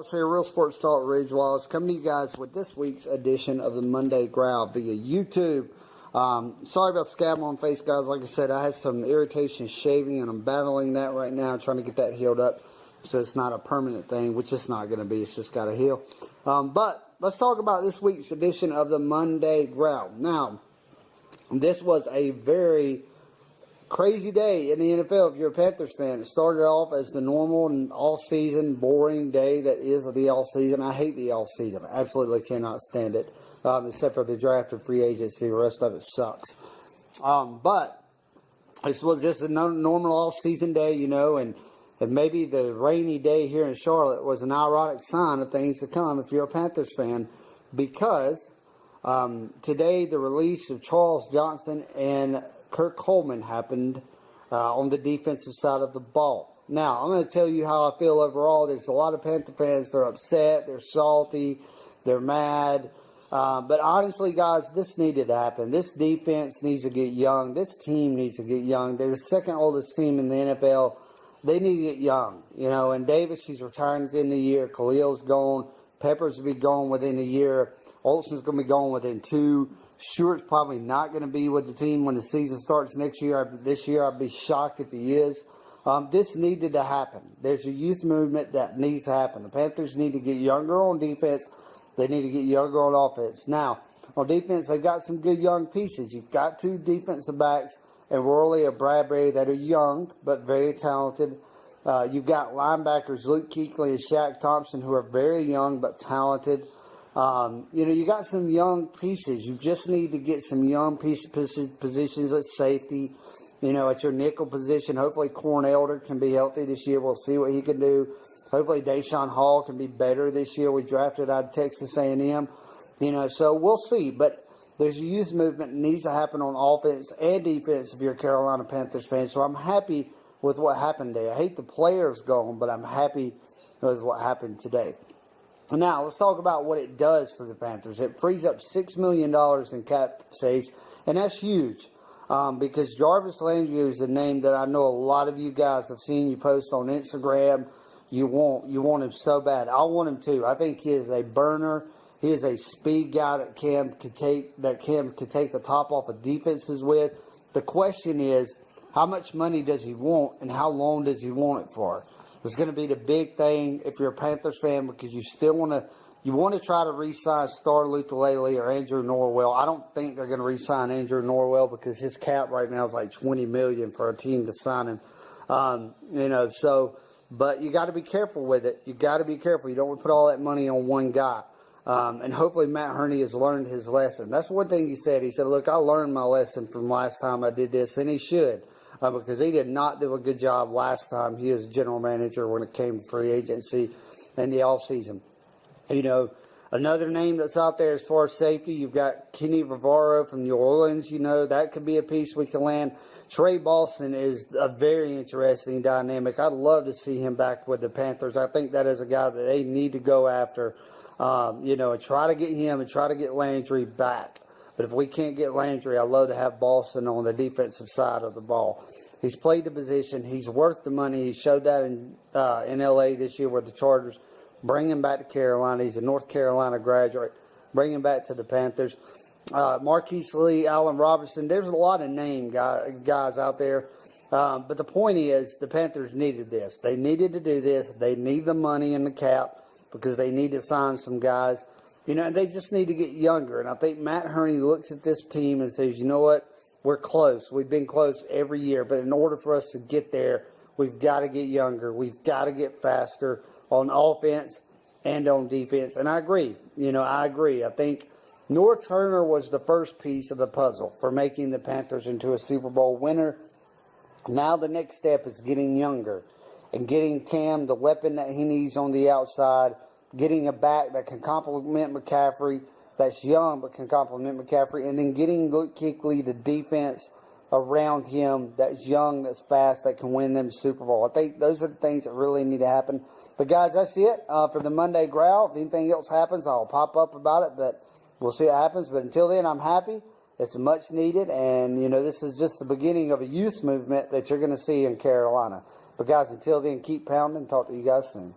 Wallace here, Real Sports Talk, Ridge Wallace, coming to you guys with this week's edition of the Monday Growl via YouTube. Sorry about the scab on face, guys. Like I said, I had some irritation shaving, and I'm battling that right now, trying to get that healed up so it's not a permanent thing, which it's not going to be. It's just got to heal. But let's talk about this week's edition of the Monday Growl. Now, this was a very crazy day in the NFL if you're a Panthers fan. It started off as the normal and all-season boring day that is the all-season. I hate the all-season. I absolutely cannot stand it, except for the draft and free agency. The rest of it sucks. But this was just a normal all-season day, you know, and maybe the rainy day here in Charlotte was an ironic sign of things to come if you're a Panthers fan, because today the release of Charles Johnson and Kirk Coleman happened on the defensive side of the ball. Now, I'm going to tell you how I feel overall. There's a lot of Panther fans. They're upset. They're salty. They're mad. But honestly, guys, this needed to happen. This defense needs to get young. This team needs to get young. They're the second oldest team in the NFL. They need to get young. You know, and Davis, he's retiring at the end of the year. Khalil's gone. Peppers will be gone within a year. Olsen's going to be gone within 2. Stewart's probably not going to be with the team when the season starts next year. This year, I'd be shocked if he is. This needed to happen. There's a youth movement that needs to happen. The Panthers need to get younger on defense. They need to get younger on offense. Now, on defense, they've got some good young pieces. You've got 2 defensive backs and Worley or Bradbury that are young but very talented. You've got linebackers Luke Kuechly and Shaq Thompson who are very young but talented. You know, you got some young pieces. You just need to get some young positions at safety, you know, at your nickel position. Hopefully, Corn Elder can be healthy this year. We'll see what he can do. Hopefully, Deshaun Hall can be better this year. We drafted out of Texas A&M, you know, so we'll see. But there's a youth movement that needs to happen on offense and defense if you're a Carolina Panthers fan. So I'm happy with what happened today. I hate the players gone, but I'm happy with what happened today. Now, let's talk about what it does for the Panthers. It frees up $6 million in cap space, and that's huge because Jarvis Landry is a name that I know a lot of you guys have seen you post on Instagram. You want him so bad. I want him too. I think he is a burner. He is a speed guy that Cam could take the top off of defenses with. The question is, how much money does he want, and how long does he want it for? It's going to be the big thing if you're a Panthers fan, because you still want to try to re-sign Star Lutulele or Andrew Norwell. I don't think they're going to re-sign Andrew Norwell because his cap right now is like $20 million for a team to sign him. You know, so but you got to be careful with it. You got to be careful. You don't want to put all that money on one guy. And hopefully Matt Hurney has learned his lesson. That's one thing he said. He said, "Look, I learned my lesson from last time I did this," and he should. Because he did not do a good job last time he was general manager when it came to free agency and the offseason. You know, another name that's out there as far as safety, you've got Kenny Vaccaro from New Orleans. You know, that could be a piece we can land. Trey Boston is a very interesting dynamic. I'd love to see him back with the Panthers. I think that is a guy that they need to go after, you know, and try to get him and try to get Landry back. But if we can't get Landry, I'd love to have Boston on the defensive side of the ball. He's played the position. He's worth the money. He showed that in L.A. this year with the Chargers. Bring him back to Carolina. He's a North Carolina graduate. Bring him back to the Panthers. Marquise Lee, Allen Robinson. There's a lot of name guys out there. But the point is, the Panthers needed this. They needed to do this. They need the money in the cap because they need to sign some guys. You know, they just need to get younger. And I think Matt Hurney looks at this team and says, you know what? We're close. We've been close every year. But in order for us to get there, we've got to get younger. We've got to get faster on offense and on defense. And I agree. You know, I agree. I think North Turner was the first piece of the puzzle for making the Panthers into a Super Bowl winner. Now the next step is getting younger and getting Cam the weapon that he needs on the outside, getting a back that can complement McCaffrey, that's young but can complement McCaffrey, and then getting Luke Kuechly the defense around him that's young, that's fast, that can win them Super Bowl. I think those are the things that really need to happen. But, guys, that's it for the Monday Growl. If anything else happens, I'll pop up about it, but we'll see what happens. But until then, I'm happy. It's much needed, and, you know, this is just the beginning of a youth movement that you're going to see in Carolina. But, guys, until then, keep pounding. Talk to you guys soon.